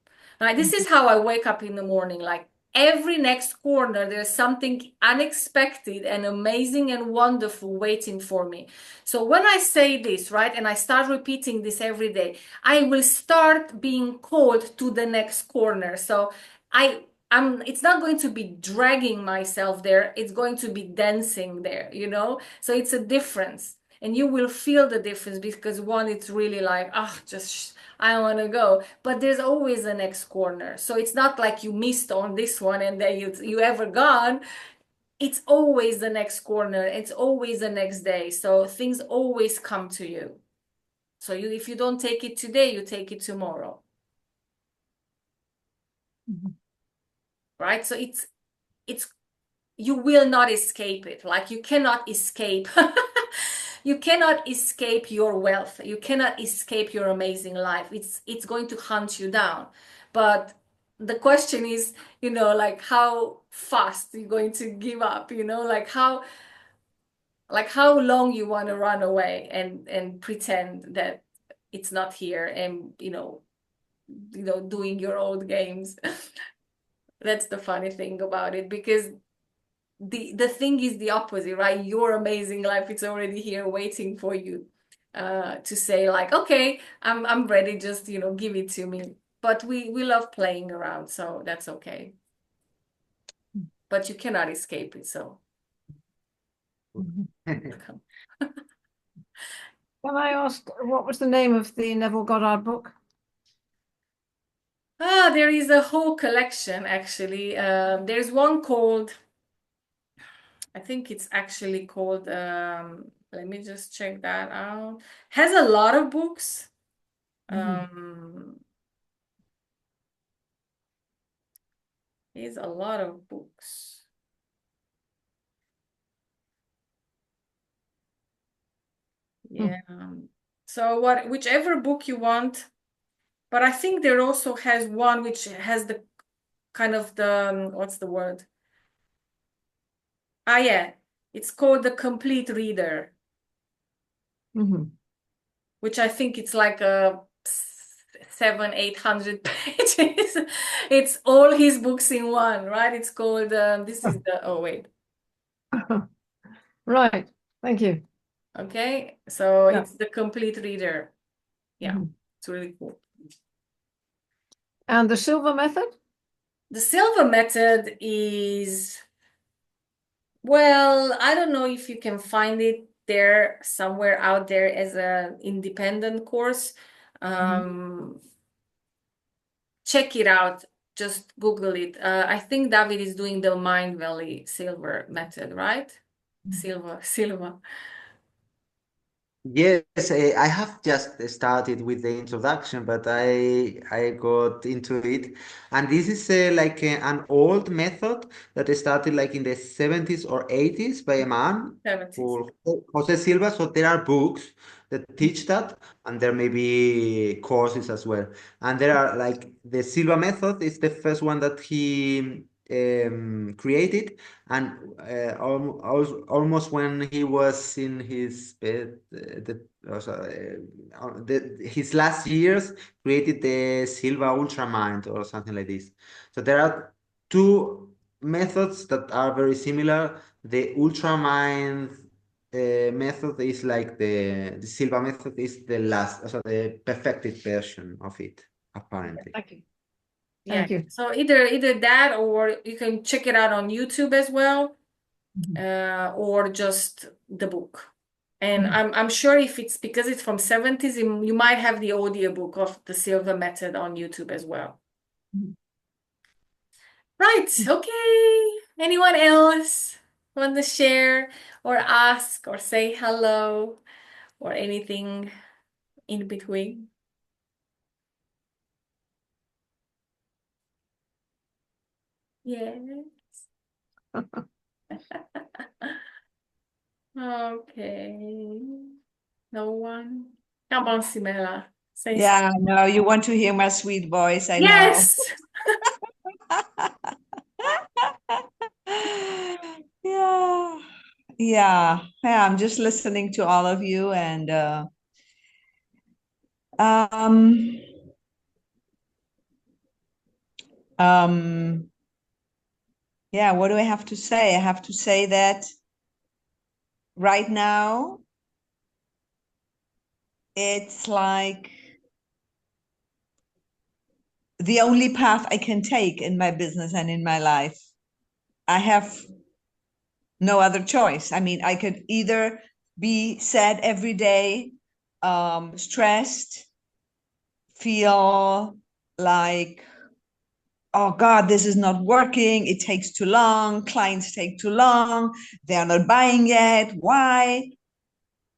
Right? This is how I wake up in the morning. Like every next corner, there's something unexpected and amazing and wonderful waiting for me. So when I say this, right, and I start repeating this every day, I will start being called to the next corner. So I it's not going to be dragging myself there, it's going to be dancing there, so it's a difference, and you will feel the difference, because one, it's really like, just I want to go, but there's always a next corner. So it's not like you missed on this one and then you ever gone. it's always the next corner. It's always the next day. So things always come to you. So if you don't take it today, you take it tomorrow. Right? So it's you will not escape it. Like you cannot escape. You cannot escape your wealth. You cannot escape your amazing life. It's going to hunt you down. But the question is, like how fast you're going to give up, like how long you want to run away and pretend that it's not here and doing your old games. That's the funny thing about it, because the thing is the opposite, right? Your amazing life, it's already here waiting for you to say like, okay, I'm ready, just give it to me. But we love playing around, so that's okay. But you cannot escape it, so Can I ask, what was the name of the Neville Goddard book? there is a whole collection actually. There's one called, I think it's actually called, let me just check that out. Has a lot of books. Is a lot of books. Yeah. So whichever book you want, but I think there also has one which has the kind of the, what's the word? Yeah, it's called The Complete Reader, which I think it's like a 700-800 pages. It's all his books in one, right? It's called, this is the, oh wait. Right, thank you. Okay, so Yeah. it's The Complete Reader. Yeah, it's really cool. And the Silva method? The Silva method is, well, I don't know if you can find it there somewhere out there as an independent course. Check it out. Just Google it. I think David is doing the Mind Valley Silva method, right? Silva. Yes, I have just started with the introduction, but I got into it, and this is like an old method that started like in the 70s or 80s by a man 70s. called Jose Silva. So there are books that teach that, and there may be courses as well. And there are like the Silva method is the first one that he created, and almost when he was in his bed, his last years, created the Silva Ultramind or something like this. So there are two methods that are very similar. The Ultramind method is like the Silva method is the last, so the perfected version of it, apparently. Thank you. Yeah. Thank you. So either that, or you can check it out on YouTube as well, or just the book. And I'm sure if it's because it's from 70s, you might have the audiobook of the Silva method on YouTube as well. Right. Okay. Anyone else want to share or ask or say hello or anything in between? Yes. Okay. No one? Come on, Simela. Say Yeah, no, you want to hear my sweet voice, I know. yes. Yeah. Yeah. I'm just listening to all of you, and yeah, what do I have to say? I have to say that right now it's like the only path I can take in my business and in my life. I have no other choice. I mean, I could either be sad every day, stressed, feel like oh God, this is not working. It takes too long. Clients take too long. They're not buying yet. Why?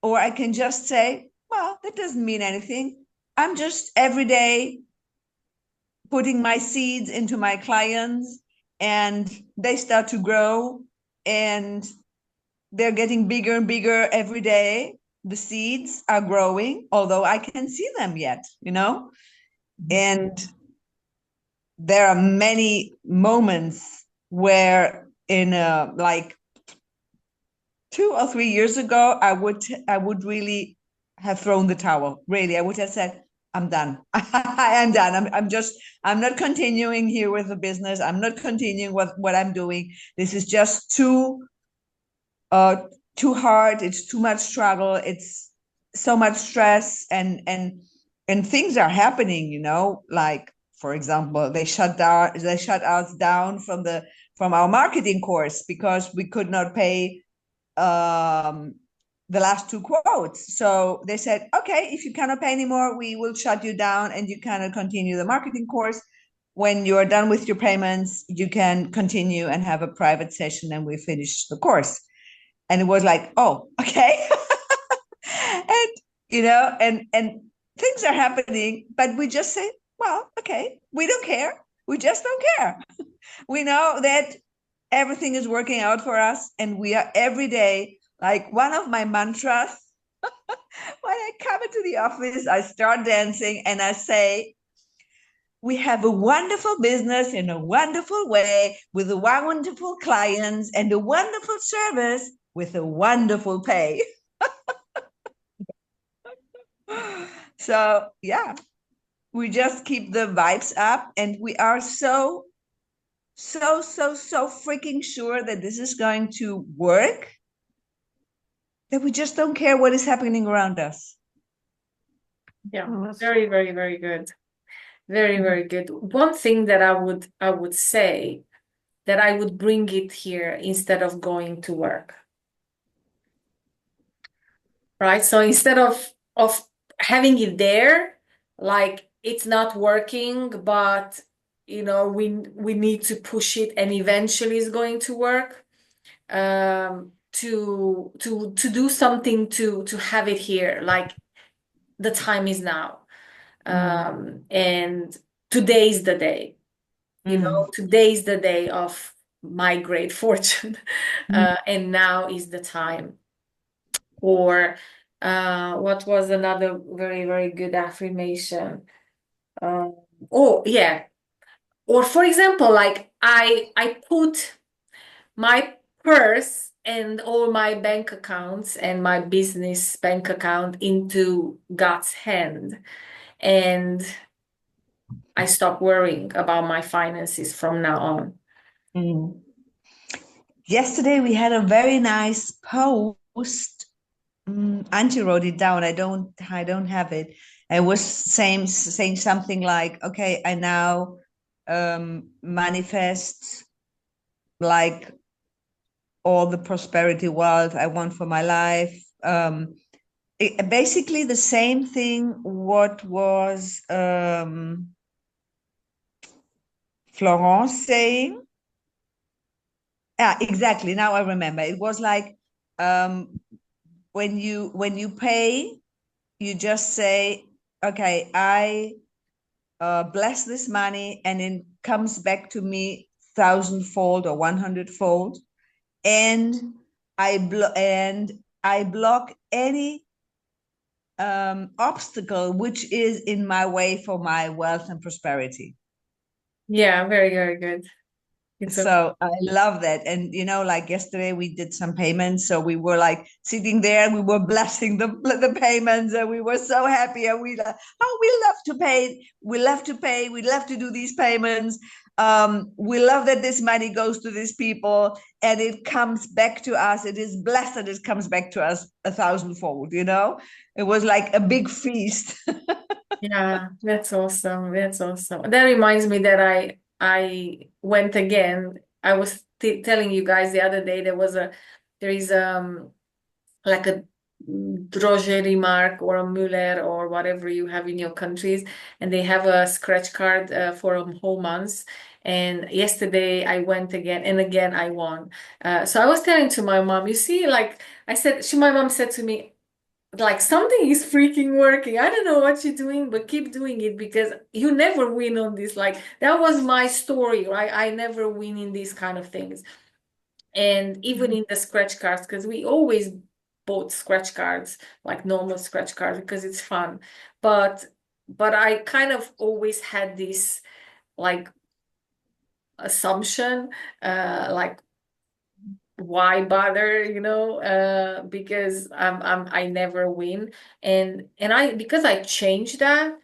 Or I can just say, well, that doesn't mean anything. I'm just every day putting my seeds into my clients, and they start to grow, and they're getting bigger and bigger every day. The seeds are growing, although I can't see them yet, you know? And there are many moments where in like 2 or 3 years ago, I would really have thrown the towel. Really, I would have said, I'm done. I am done. I'm not continuing here with the business. I'm not continuing with what I'm doing. This is just uh too hard. It's too much struggle. It's so much stress, and things are happening, like for example, they shut us down from our marketing course because we could not pay the last two quotes. So they said, okay, if you cannot pay anymore, we will shut you down and you cannot continue the marketing course. When you are done with your payments, you can continue and have a private session and we finish the course. And it was like, oh, okay. And and things are happening, but we just say, well, okay, we don't care. We just don't care. We know that everything is working out for us, and we are every day, like one of my mantras. When I come into the office, I start dancing and I say, we have a wonderful business in a wonderful way with a wonderful clients and a wonderful service with a wonderful pay. So yeah, we just keep the vibes up, and we are so freaking sure that this is going to work, that we just don't care what is happening around us. Yeah, Oh, that's very, very, very good. Very, very good. One thing that I would say that I would bring it here instead of going to work. Right? So instead of having it there, like it's not working, but we need to push it and eventually it's going to work. To do something to have it here, like the time is now. And today's the day. Today's the day of my great fortune. And now is the time. Or what was another very, very good affirmation? Oh, yeah. Or for example, like I put my purse and all my bank accounts and my business bank account into God's hand. And I stop worrying about my finances from now on. Yesterday we had a very nice post. Auntie wrote it down. I don't have it. It was saying something like, okay, I now manifest like all the prosperity, wealth I want for my life. Basically the same thing what was Florence saying. Yeah, exactly. Now I remember. It was like when you pay, you just say, okay, I bless this money, and it comes back to me thousandfold or 100-fold, and I block any obstacle which is in my way for my wealth and prosperity. Yeah, very, very good. So I love that. And like yesterday we did some payments, so we were like sitting there and we were blessing the payments, and we were so happy, and we love to pay, we love to do these payments. We love that this money goes to these people and it comes back to us. It is blessed that it comes back to us a thousandfold. It was like a big feast. Yeah, that's awesome. That's awesome. That reminds me that I went again. I was telling you guys the other day there is like a Drogerie Mark or a Müller or whatever you have in your countries, and they have a scratch card for a whole month. And yesterday I went again, and again I won. So I was telling to my mom, you see, like I said, my mom said to me, like something is freaking working. I don't know what you're doing, but keep doing it because you never win on this. Like that was my story, right? I never win in these kind of things. And even in the scratch cards, because we always bought scratch cards, like normal scratch cards, because it's fun. But I kind of always had this like assumption, like why bother, because I never win. And I because I changed that,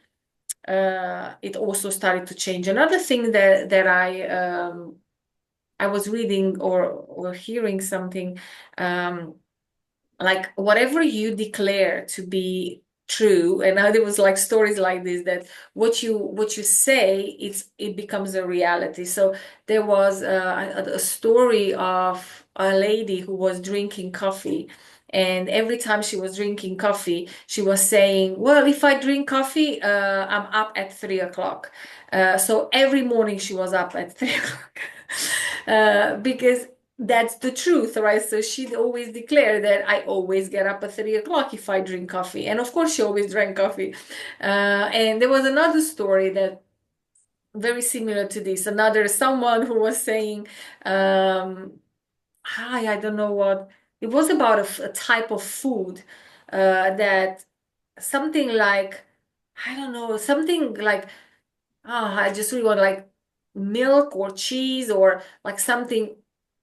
it also started to change. Another thing that I was reading or hearing something, like whatever you declare to be true, and now there was like stories like this, that what you say, it becomes a reality. So there was a story of a lady who was drinking coffee, and every time she was drinking coffee she was saying, well, if I drink coffee, I'm up at 3 o'clock. So every morning she was up at 3 o'clock. Because that's the truth, right? So she'd always declare that I always get up at 3 o'clock if I drink coffee. And of course, she always drank coffee. And there was another story that very similar to this. Someone who was saying, hi, I don't know what, it was about a type of food, that something like, I don't know, something like, I just really want like milk or cheese or like something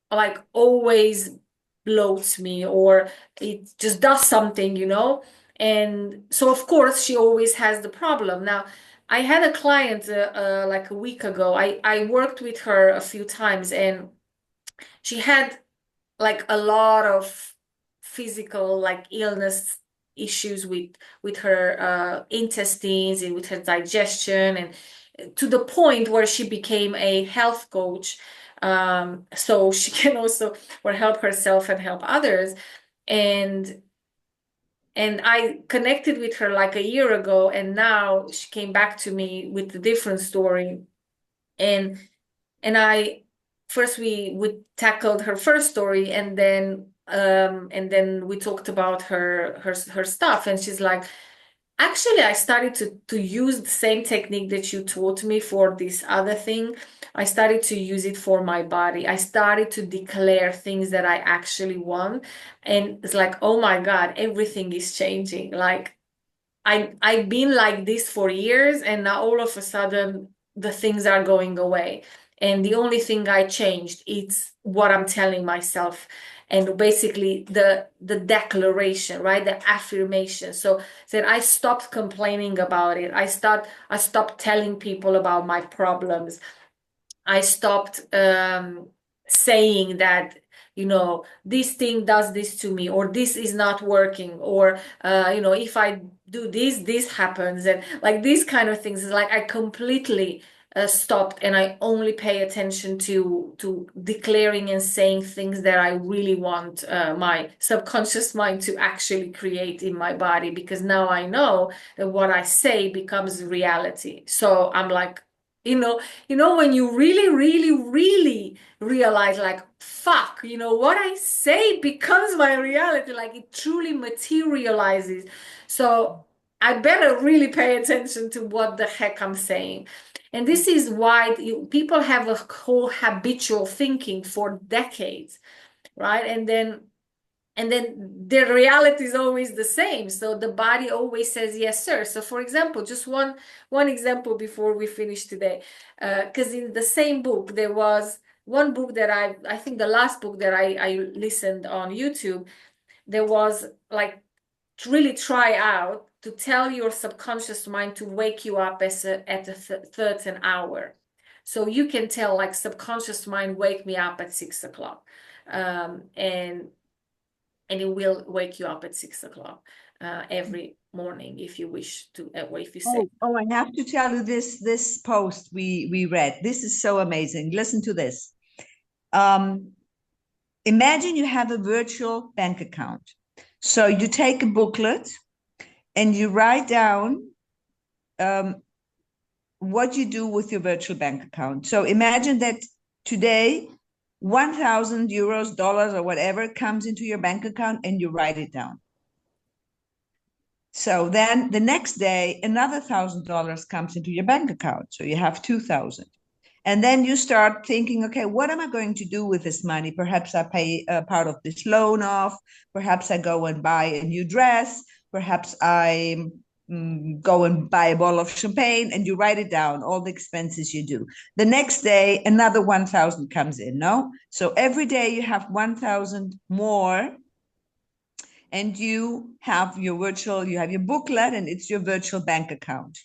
like always bloats me, or it just does something. And so of course she always has the problem. Now, I had a client like a week ago. I worked with her a few times, and she had like a lot of physical like illness issues with her intestines and with her digestion, and to the point where she became a health coach, so she can also help herself and help others. and I connected with her like a year ago, and now she came back to me with a different story. and I first we tackled her first story, and then we talked about her stuff, and she's like, actually, I started to use the same technique that you taught me for this other thing. I started to use it for my body. I started to declare things that I actually want, and it's like, oh my God, everything is changing. Like I've been like this for years, and now all of a sudden the things are going away. And the only thing I changed, it's what I'm telling myself. And basically the declaration, right? The affirmation. So that I stopped complaining about it. I stopped telling people about my problems. I stopped saying that, this thing does this to me, or this is not working, or if I do this happens, and like these kind of things. Is like I completely stopped, and I only pay attention to declaring and saying things that I really want my subconscious mind to actually create in my body, because now I know that what I say becomes reality. So I'm like, when you really, really, really realize, like, fuck, what I say becomes my reality, like it truly materializes. So I better really pay attention to what the heck I'm saying. And this is why people have a whole habitual thinking for decades, right? And then the reality is always the same. So the body always says yes, sir. So for example, just one example before we finish today, because in the same book there was one book that I think the last book that I listened on YouTube, there was like to really try out to tell your subconscious mind to wake you up at a certain hour. So you can tell, like, subconscious mind, wake me up at 6 o'clock. And it will wake you up at 6 o'clock every morning if you wish to, or if you say. Oh, I have to tell you this post we read. This is so amazing. Listen to this. Imagine you have a virtual bank account. So you take a booklet and you write down what you do with your virtual bank account. So imagine that today, 1,000 euros, dollars, or whatever comes into your bank account and you write it down. So then the next day, another $1,000 comes into your bank account. So you have 2,000. And then you start thinking, okay, what am I going to do with this money? Perhaps I pay a part of this loan off. Perhaps I go and buy a new dress. Perhaps I go and buy a bottle of champagne, and you write it down, all the expenses you do. The next day, another 1,000 comes in, no? So every day you have 1,000 more, and you have your booklet, and it's your virtual bank account.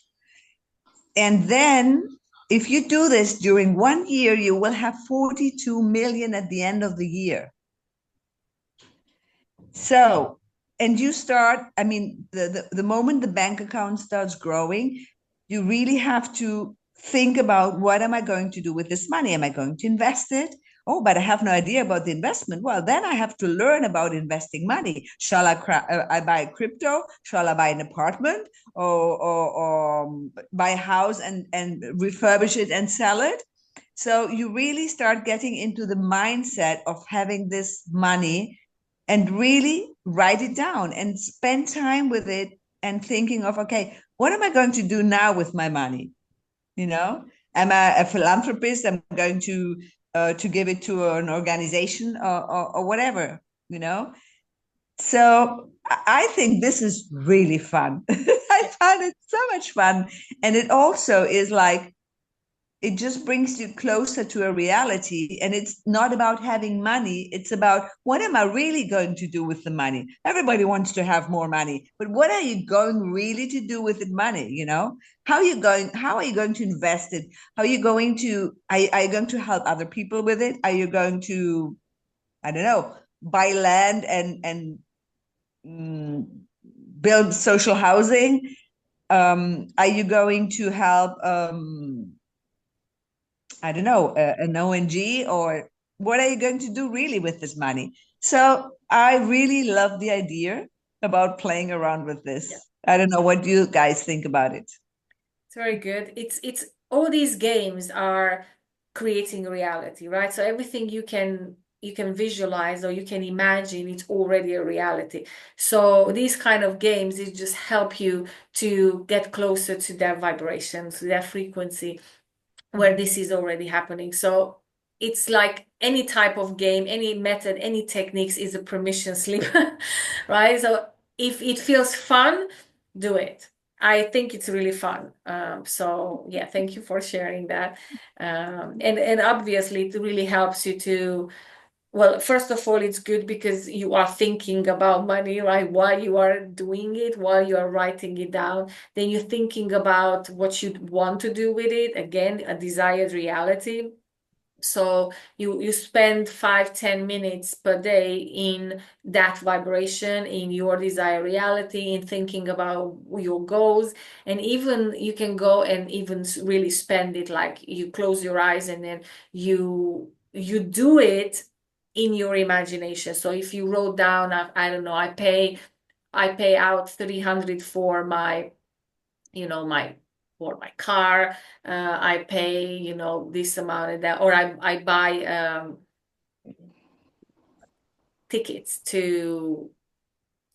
And then if you do this during 1 year, you will have 42 million at the end of the year. So, and you start, I mean, the moment the bank account starts growing, you really have to think about, what am I going to do with this money? Am I going to invest it? Oh, but I have no idea about the investment. Well, then I have to learn about investing money. Shall I buy crypto? Shall I buy an apartment, or buy a house and refurbish it and sell it? So you really start getting into the mindset of having this money, and really write it down and spend time with it, and thinking of, okay, what am I going to do now with my money? You know, am I a philanthropist? I'm going to give it to an organization, or whatever, you know. So I think this is really fun. I found it so much fun. And it also is like, it just brings you closer to a reality. And it's not about having money. It's about, what am I really going to do with the money? Everybody wants to have more money, but what are you going really to do with the money? You know, how are you going to invest it? How are you going to, are you going to help other people with it? Are you going to, I don't know, buy land and build social housing? Are you going to help, I don't know, an ONG, or what are you going to do really with this money? So I really love the idea about playing around with this. Yeah. I don't know what you guys think about it. It's very good. It's all these games are creating reality, right? So everything you can visualize or you can imagine, it's already a reality. So these kind of games, it just help you to get closer to their vibrations, to their frequency, where this is already happening. So it's like any type of game, any method, any techniques is a permission slip, right? So if it feels fun, do it. I think it's really fun. So yeah, thank you for sharing that. And obviously it really helps you to, well, first of all, it's good because you are thinking about money, right? While you are doing it, while you are writing it down, then you're thinking about what you want to do with it. Again, a desired reality. So you spend 5-10 minutes per day in that vibration, in your desired reality, in thinking about your goals. And even you can go and even really spend it, like you close your eyes and then you do it in your imagination. So if you wrote down, I don't know, I pay out 300 for my, for my car, I pay, this amount of that, or I buy tickets to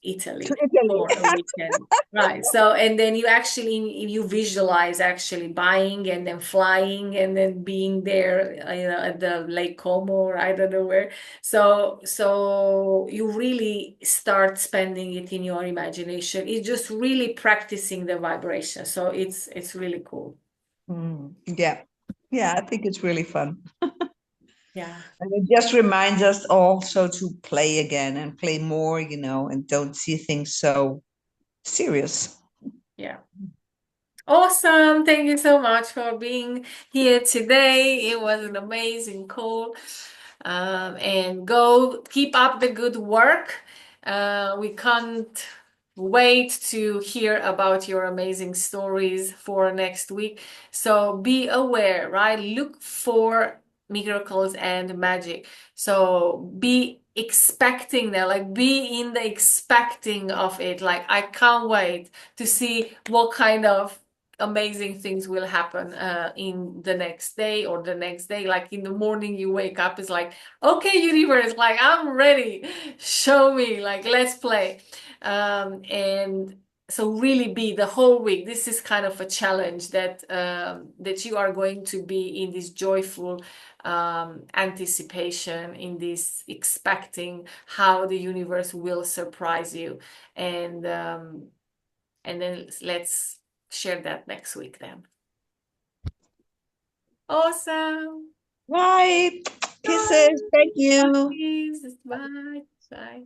Italy To Italy. for a weekend. Right. So, and then you visualize actually buying and then flying and then being there, at the Lake Como, or I don't know where. So you really start spending it in your imagination. It's just really practicing the vibration. So it's really cool. Yeah. Yeah, I think it's really fun. Yeah. And it just reminds us also to play again and play more, and don't see things so serious. Yeah. Awesome. Thank you so much for being here today. It was an amazing call. And keep up the good work. We can't wait to hear about your amazing stories for next week. So be aware, right? Look for miracles and magic. So be expecting that, like be in the expecting of it. Like I can't wait to see what kind of amazing things will happen in the next day or the next day. Like in the morning you wake up, it's like, okay, universe, like I'm ready. Show me, like let's play. And so really be the whole week. This is kind of a challenge that that you are going to be in this joyful anticipation, in this expecting how the universe will surprise you, and then let's share that next week then. Awesome. Right. Kisses. Thank you. Please. Bye. Bye.